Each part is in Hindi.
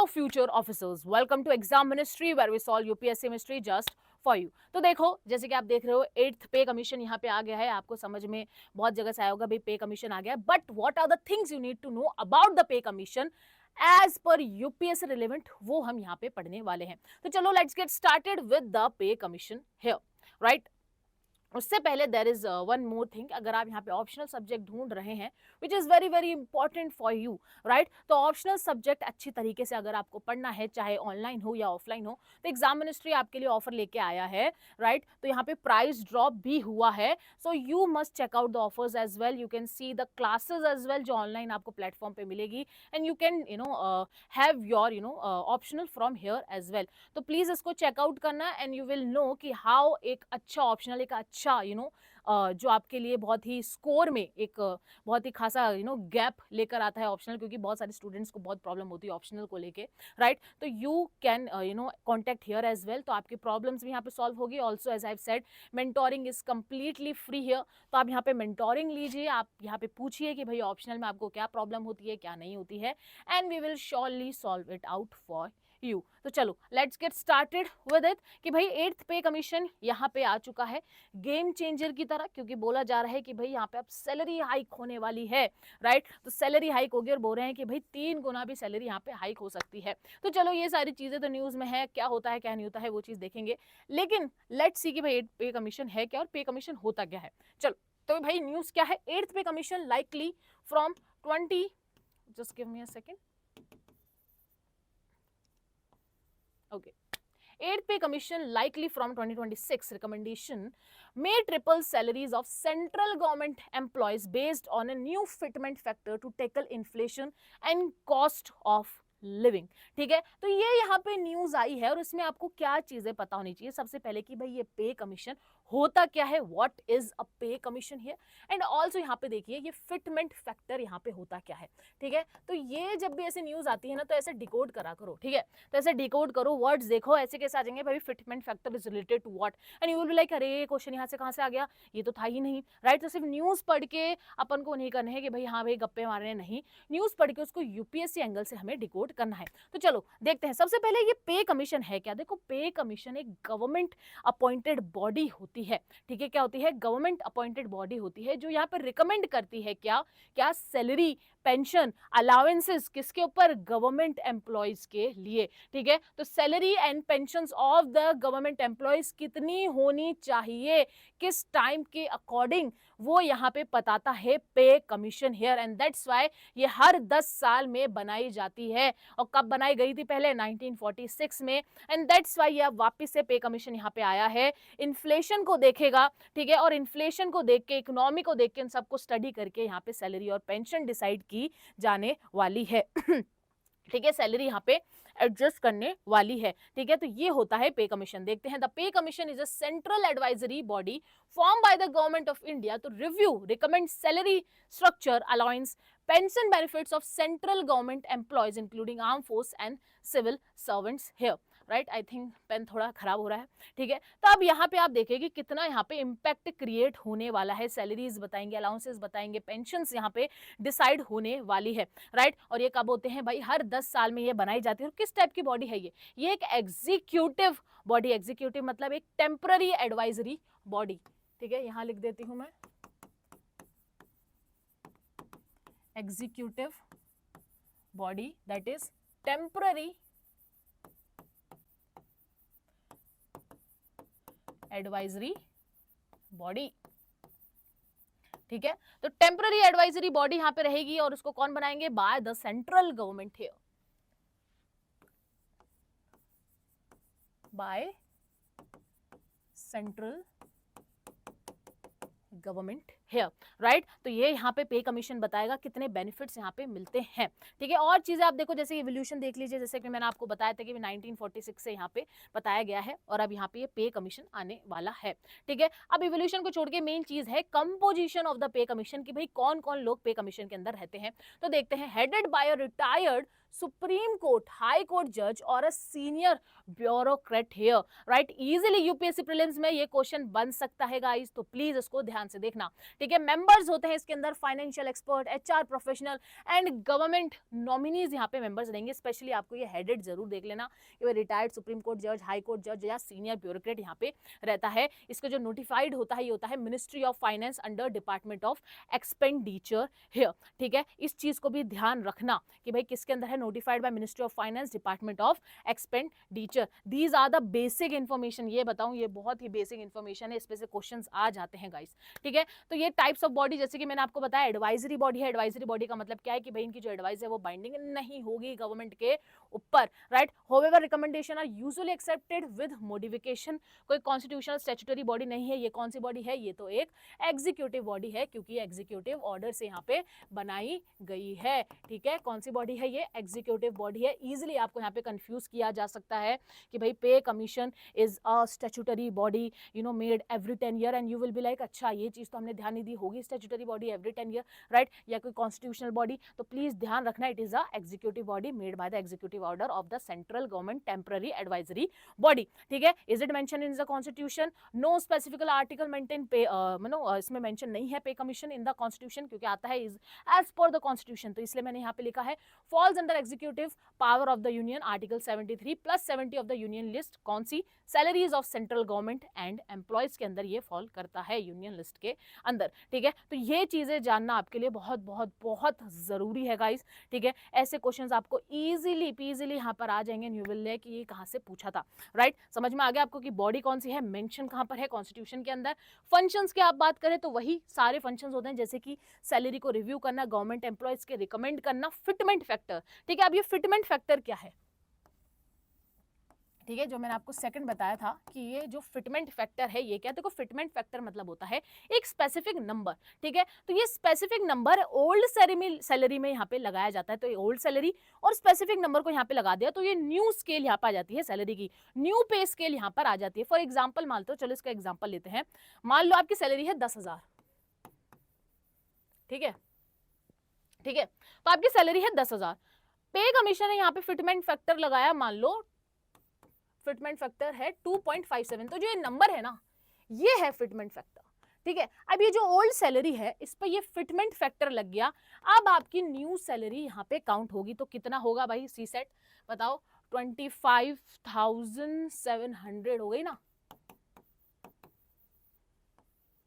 Hello future officers, welcome to Exam Ministry where we solve UPSC mystery just for you. तो देखो जैसे कि आप देख रहे हो 8th पे कमीशन यहाँ पे आ गया है, आपको समझ में बहुत जगह से आया होगा भाई पे कमीशन आ गया है, but what are the things you need to know about the pay commission as per UPSC relevant, वो हम यहाँ पे पढ़ने वाले हैं। तो चलो let's get started with the pay commission here, right. उससे पहले there is one more thing, अगर आप यहाँ पे ऑप्शनल सब्जेक्ट ढूंढ रहे हैं which is very very important for you, right, तो ऑप्शनल सब्जेक्ट अच्छी तरीके से अगर आपको पढ़ना है, चाहे ऑनलाइन हो या ऑफलाइन हो, तो एग्जाम मिनिस्ट्री आपके लिए ऑफर लेके आया है, राइट। तो यहाँ पे प्राइस ड्रॉप भी हुआ है, so you must check out the offers as well, you can see the classes as well जो ऑनलाइन आपको प्लेटफॉर्म पे मिलेगी, and you can have your optional from here as well. तो प्लीज इसको चेकआउट करना एंड यू विल नो कि हाउ एक अच्छा ऑप्शनल, एक अच्छा जो आपके लिए बहुत ही स्कोर में एक बहुत ही खासा गैप लेकर आता है ऑप्शनल, क्योंकि बहुत सारे स्टूडेंट्स को बहुत प्रॉब्लम होती है ऑप्शनल को लेके, राइट। तो you can contact here as well, तो आपकी प्रॉब्लम्स भी यहाँ पे सॉल्व होगी। Also as I have said, mentoring is completely free here, तो आप यहाँ पे मेंटोरिंग लीजिए, आप यहाँ पे पूछिए कि भाई ऑप्शनल में आपको क्या प्रॉब्लम होती है, क्या नहीं होती है, and we will surely solve it out for you. तो चलो let's get started with it कि भाई 8th पे कमीशन यहाँ पे आ चुका है गेम चेंजर की तरह, क्योंकि बोला जा रहा है कि भाई यहाँ पे अब सैलरी हाइक होने वाली है, राइट। तो सैलरी हाइक होगी और बोल रहे हैं कि भाई 3 गुना भी सैलरी यहाँ पे हाइक हो सकती है। तो चलो ये सारी चीजें तो न्यूज में है, क्या होता है क्या नहीं होता है वो चीज देखेंगे, लेकिन लेट्स सी कि भाई 8th पे कमीशन है क्या और पे कमीशन होता क्या है। चलो तो भाई न्यूज क्या है, 8th पे commission likely from 20, just give me a second, okay, 8th pay commission likely from 2026 recommendation may triple salaries of central government employees based on a new fitment factor to tackle inflation and cost of living. ठीक है, तो ये यहाँ पे न्यूज आई है और इसमें आपको क्या चीजें पता होनी चाहिए। सबसे पहले कि भाई ये पे कमीशन होता क्या है, व्हाट इज अ पे कमीशन हियर, एंड ऑल्सो यहाँ पे देखिए ये फिटमेंट फैक्टर यहाँ पे होता क्या है। ठीक है, तो ये जब भी ऐसे न्यूज आती है ना तो ऐसे डिकोड करा करो, ठीक है, तो ऐसे डिकोड करो, वर्ड्स देखो ऐसे कैसे आ जाएंगे, भाई fitment factor is related to what, and you will be like अरे ये क्वेश्चन यहाँ से कहाँ से आ गया, ये तो था ही नहीं, राइट। तो सिर्फ न्यूज पढ़ के अपन को नहीं करना है कि भाई हाँ भाई गप्पे मारने, नहीं, न्यूज पढ़ के उसको यूपीएससी एंगल से हमें डिकोड करना है। तो चलो देखते हैं, सबसे पहले ये पे कमीशन है क्या। देखो पे कमीशन एक गवर्नमेंट अपॉइंटेड बॉडी होती है, ठीक है, क्या होती है, गवर्नमेंट अपॉइंटेड बॉडी होती है जो यहाँ पर रिकमेंड करती है क्या क्या सैलरी, पेंशन, अलाउंसेस किसके ऊपर, गवर्नमेंट एम्प्लॉयज के लिए। ठीक है, तो salary and pensions of the government employees कितनी होनी चाहिए, किस टाइम के अकॉर्डिंग, वो यहाँ पे बताता है पे commission here, and that's why ये हर 10 साल में बनाई जाती है। और कब बनाई गई थी, पहले 1946 में, एंड दैट्स व्हाई ये वापस से पे कमीशन यहाँ पे आया है। इन्फ्लेशन को देखेगा, ठीक है, और इन्फ्लेशन को देख के, इकोनॉमी को देख के, इन सबको स्टडी करके यहाँ पे सैलरी और पेंशन डिसाइड की जाने वाली है। ठीक है, सैलरी यहाँ पे एडजस्ट करने वाली है। ठीक है, तो ये होता है पे कमीशन। देखते हैं, the pay commission is a central advisory body form by the government of India to review, recommend salary structure, allowance, pension benefits of central government employees including arm force and civil servants here, right. I think pen थोड़ा खराब हो रहा है, ठीक है। तो अब यहाँ पे आप देखें कि कितना यहाँ पे इम्पैक्ट क्रिएट होने वाला है, सैलरीज बताएंगे, अलाउंसेस बताएंगे, पेंशंस यहाँ पे डिसाइड होने वाली है, राइट। और ये कब होते हैं भाई, हर 10 साल में ये बनाई जाती है। और किस टाइप की बॉडी है ये एक एग्जीक्यूटिव बॉडी, एग्जीक्यूटिव मतलब एक टेम्पररी एडवाइजरी बॉडी। ठीक है, यहां लिख देती हूं मैं, executive body that is temporary advisory body. ठीक है, तो टेम्पररी एडवाइजरी बॉडी यहां पे रहेगी और उसको कौन बनाएंगे, by the central government here, by central government here, right. तो ये यहाँ पे पे कमीशन बताएगा कितने बेनिफिट्स यहाँ पे मिलते हैं। ठीक है, और चीजें आप देखो, जैसे इवोल्यूशन देख लीजिए, जैसे कि मैंने आपको बताया था कि 1946 से यहाँ पे बताया गया है और अब यहाँ पे ये पे कमीशन आने वाला है। ठीक है, अब इवोल्यूशन को छोड़ के मेन चीज है composition of the pay commission, कि भाई कौन कौन लोग पे कमीशन के अंदर रहते हैं। तो देखते हैं, headed by a retired supreme court, high court जज और a senior bureaucrat here, right. Easily UPSC prelims में ये क्वेश्चन बन सकता है गाइस, तो प्लीज इसको ध्यान से देखना, ठीक है। मेंबर्स होते हैं इसके अंदर financial expert, HR professional and government nominees यहाँ पे मेंबर्स रहेंगे। स्पेशली आपको ये हेडेड जरूर देख लेना, ये रिटायर्ड सुप्रीम कोर्ट जज, हाई कोर्ट जज या सीनियर ब्यूरोक्रेट यहाँ पे रहता है। इसका जो नोटिफाइड होता है ये होता है ministry of finance under department of expenditure here, ठीक है। इस चीज को भी ध्यान रखना कि भाई किसके अंदर है, notified by ministry of finance department of expenditure. These are the basic information, ये बताऊं ये बहुत ही बेसिक इन्फॉर्मेशन है, इस पे से क्वेश्चंस आ जाते हैं गाइस, ठीक है। तो ये टाइप्स ऑफ बॉडी, जैसे कि मैंने आपको बताया एडवाइजरी बॉडी है। एडवाइजरी बॉडी का मतलब क्या है कि भाई इनकी जो एडवाइस है वो बाइंडिंग नहीं होगी गवर्नमेंट के ऊपर, right. However recommendation are usually accepted with modification. कोई कॉन्स्टिट्यूशनल स्टैट्यूटरी बॉडी नहीं है। ये कौन सी बॉडी है, ये तो एक एग्जीक्यूटिव बॉडी है, क्योंकि एग्जीक्यूटिव ऑर्डर से यहाँ पे बनाई गई है, ठीक है। कौन सी बॉडी है, ये एग्जीक्यूटिव बॉडी है। इजीली आपको यहाँ पे कंफ्यूज किया जा सकता है कि भाई pay commission is a statutory body made every 10 year, and you will be like अच्छा ये चीज तो हमने ध्यान नहीं दी होगी, statutory body every 10 year, right, या कोई कॉन्स्टिट्यूशनल बॉडी। तो प्लीज ध्यान रखना, it is a executive body made by the executive order of the central government temporary advisory body, ठीक है। Is it mention in the constitution? No specific article maintain पे, इसमें मेंशन नहीं है पे कमीशन इन द कॉन्स्टिट्यूशन, क्योंकि आता है is as per the constitution, तो इसलिए मैंने यहाँ पे लिखा है falls under executive power of the union, article 73 plus 70 of the union list. कौन सी? Salaries of central government and employees के अंदर ये फॉल करता है, यूनियन लिस्ट के अंदर, ठीक है। तो ये चीजें जानना आपके लिए बहुत बहुत बहुत जरूरी है गाइस, ठीक है। ऐसे क्वेश्चंस आपको इजीली पीजीली यहाँ पर आ जाएंगे, यू विल ले कि ये कहाँ से पूछा था, राइट। समझ में आ गया आपको कि बॉडी कौन सी है, मेंशन कहाँ पर है कॉन्स्टिट्यूशन के अंदर। फंक्शंस की आप बात करें तो वही सारे फंक्शंस होते हैं, जैसे कि सैलरी को रिव्यू करना, गवर्नमेंट एम्प्लॉयज के रिकमेंड करना, फिटमेंट फैक्टर, ठीक है। अब ये फिटमेंट फैक्टर क्या है, ठीक है, जो मैंने आपको सेकंड बताया था कि ये जो फिटमेंट फैक्टर है ये क्या, देखो फिटमेंट फैक्टर मतलब होता है एक स्पेसिफिक नंबर, ठीक है। तो ये स्पेसिफिक नंबर ओल्ड सैलरी में यहाँ पे लगाया जाता है, तो ये ओल्ड सैलरी और स्पेसिफिक नंबर को यहाँ पे लगा दिया तो ये न्यू स्केल यहाँ पे आ जाती है, सैलरी की न्यू पे स्केल यहाँ पर आ जाती है। फॉर एग्जाम्पल मान लो, चलो इसका एग्जाम्पल लेते हैं, मान लो आपकी सैलरी है 10,000, ठीक है, ठीक है। तो आपकी सैलरी है 10,000, पे कमीशन है यहाँ पे फिटमेंट फैक्टर लगाया, मान लो फिटमेंट फैक्टर है 2.57, तो जो ये नंबर है ना ये है फिटमेंट फैक्टर, ठीक है। अब ये जो ओल्ड सैलरी है इस पर ये फिटमेंट फैक्टर लग गया, अब आपकी न्यू सैलरी यहाँ पे काउंट होगी, तो कितना होगा भाई, सी सेट बताओ, 25,700 हो गई ना,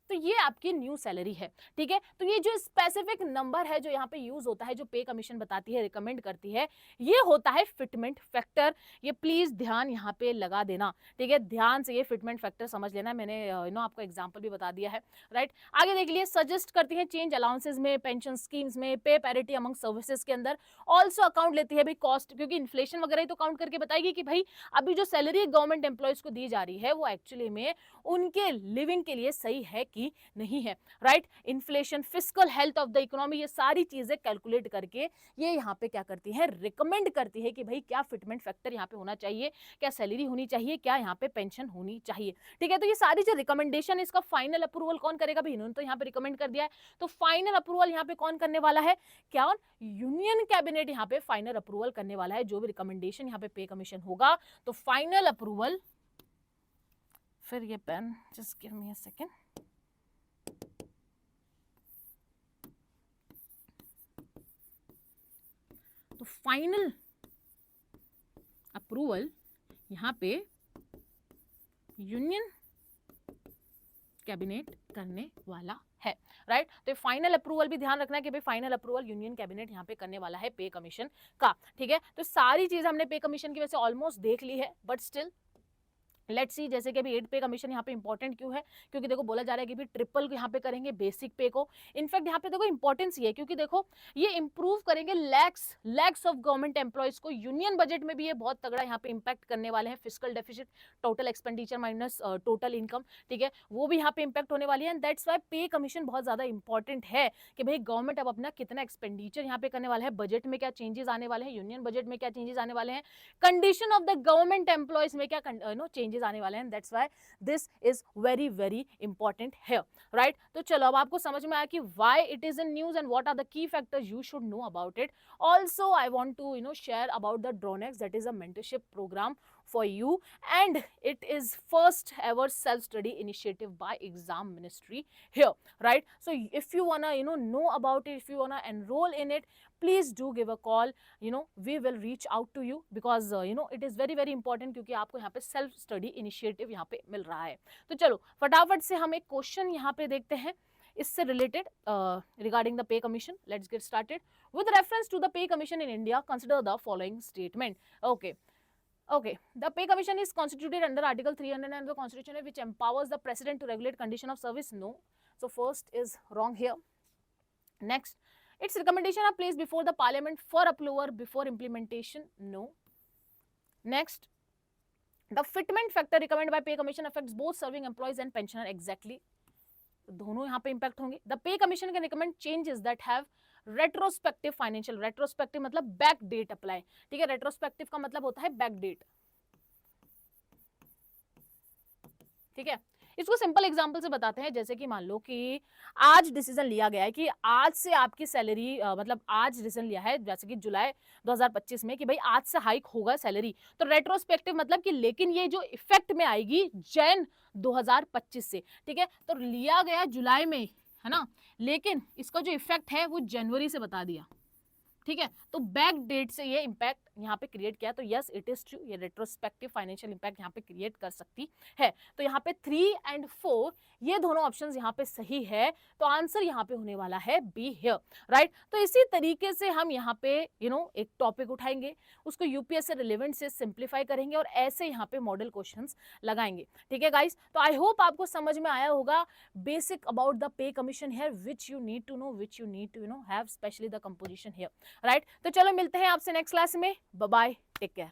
तो ये आपकी न्यू सैलरी है, ठीक है। तो ये जो स्पेसिफिक नंबर है जो यहाँ पे यूज होता है, जो पे कमीशन बताती है, रिकमेंड करती है, ये होता है फिटमेंट फैक्टर। ये प्लीज ध्यान यहाँ पे लगा देना, ठीक है, ध्यान से ये फिटमेंट फैक्टर समझ लेना। मैंने आपको एग्जांपल भी बता दिया है, राइट। आगे देख लिए, सजेस्ट करती है चेंज अलाउंसेस में, पेंशन स्कीम्स में, पे पैरिटी अमंग सर्विसेज के अंदर। ऑल्सो अकाउंट लेती है भाई कॉस्ट, क्योंकि इन्फ्लेशन वगैरह तो काउंट करके बताएगी कि भाई अभी जो सैलरी गवर्नमेंट एम्प्लॉयज को दी जा रही है वो एक्चुअली में उनके लिविंग के लिए सही है कि नहीं है, right. Inflation, fiscal health of the economy, ये सारी चीजें कैलकुलेट करके ये यहाँ पे क्या करती है, रिकमेंड करती है कि भाई क्या फिटमेंट फैक्टर यहाँ पे होना चाहिए, क्या सैलरी होनी चाहिए, क्या यहाँ पे पेंशन होनी चाहिए, ठीक है। तो ये सारी जो रिकमेंडेशन, इसका फाइनल अप्रूवल कौन करेगा भाई, इन्होंने तो यहाँ पे रिकमेंड कर दिया है, तो फाइनल अप्रूवल यहाँ पे कौन करने वाला है, क्या यूनियन कैबिनेट यहाँ पे फाइनल अप्रूवल करने वाला है, जो भी रिकमेंडेशन यहाँ पे कमीशन होगा, तो फाइनल अप्रूवल, फिर ये pen just give me a second, तो फाइनल अप्रूवल यहाँ पे यूनियन कैबिनेट करने वाला है, राइट। तो फाइनल अप्रूवल भी ध्यान रखना है कि भाई फाइनल अप्रूवल यूनियन कैबिनेट यहाँ पे करने वाला है पे कमीशन का, ठीक है। तो सारी चीज हमने पे कमीशन की वजह से ऑलमोस्ट देख ली है, बट स्टिल लेट्स सी, जैसे कि अभी 8 पे कमीशन यहाँ पे इंपॉर्टेंट क्यों है, क्योंकि देखो बोला जा रहा है कि भी ट्रिपल यहाँ पे करेंगे बेसिक पे को। इनफैक्ट यहाँ पे देखो इंपॉर्टेंस ये है क्योंकि देखो ये इंप्रूव करेंगे लैक्स ऑफ गवर्नमेंट एम्प्लॉयज को, यूनियन बजट में भी ये बहुत तगड़ा यहाँ पे इंपैक्ट करने वाले हैं, fiscal deficit, total expenditure minus total income, ठीक है, वो भी यहाँ पे इंपैक्ट होने वाली है। एंड दैट्स वाई पे कमीशन बहुत ज्यादा इंपॉर्टेंट है कि भाई गवर्नमेंट अब अपना कितना एक्सपेंडिचर यहाँ पे करने वाला है, बजट में क्या चेंजेस आने वाले हैं, यूनियन बजट में क्या चेंजेस आने वाले हैं, condition of the government employees में क्या चेंजेस चेंजेस आने वाले हैं, that's why this is very very important है, राइट। तो चलो अब आपको समझ में आया कि why it is in news and what are the key factors you should know about it. Also I want to share about the Dronex, that is a mentorship programme for you, and it is first ever self study initiative by exam ministry here, right? So if you wanna know about it, if you wanna enroll in it, please do give a call, we will reach out to you because it is very very important, क्योंकि आपको यहाँ पे सेल्फ स्टडी इनिशिएटिव यहाँ पे मिल रहा है। तो चलो फटाफट से हम एक क्वेश्चन यहाँ पे देखते हैं इससे related regarding the pay commission. Let's get started. With reference to the pay commission in India consider the following statement. Okay, the pay commission is constituted under Article 300 of the Constitution, which empowers the president to regulate condition of service. No. So first is wrong here. Next, its recommendation are placed before the parliament for approval before implementation. No. Next, the fitment factor recommended by pay commission affects both serving employees and pensioner. Exactly. दोनों यहाँ पे इम्पैक्ट होंगे। The pay commission can recommend changes that have retrospective financial, retrospective मतलब बैक डेट अप्लाई, ठीक है। रेट्रोस्पेक्टिव का मतलब होता है बैक डेट, ठीक है। इसको सिंपल एग्जांपल से बताते हैं, जैसे कि मान लो कि आज डिसीजन लिया गया है कि आज से आपकी सैलरी मतलब आज डिसीजन लिया है जैसे कि जुलाई 2025 में कि भाई आज से हाइक होगा सैलरी, तो रेट्रोस्पेक्टिव मतलब कि लेकिन ये जो इफेक्ट में आएगी जैन 2025 से, ठीक है। तो लिया गया जुलाई में, है ना, लेकिन इसका जो इफेक्ट है वो जनवरी से बता दिया, ठीक है। तो बैक डेट से ये इम्पैक्ट यहाँ पे क्रिएट किया, तो यस इट इज ट्रू, ये रेट्रोस्पेक्टिव फाइनेंशियल इम्पैक्ट यहाँ पे क्रिएट कर सकती है। तो यहाँ पे 3 और 4 ये दोनों ऑप्शंस यहाँ पे सही है, तो आंसर यहाँ पे होने वाला है बी हियर, राइट। तो इसी तरीके से हम यहाँ पे एक टॉपिक उठाएंगे, उसको यूपीएससी रिलेवेंट से सिंप्लीफाई करेंगे और ऐसे यहाँ पे मॉडल क्वेश्चंस लगाएंगे, ठीक है गाइस। तो आई होप आपको समझ में आया होगा basic about the pay commission here, which you need to know, which you need to have specially the composition here, right. तो चलो मिलते हैं आपसे नेक्स्ट क्लास में। Bye bye, take care.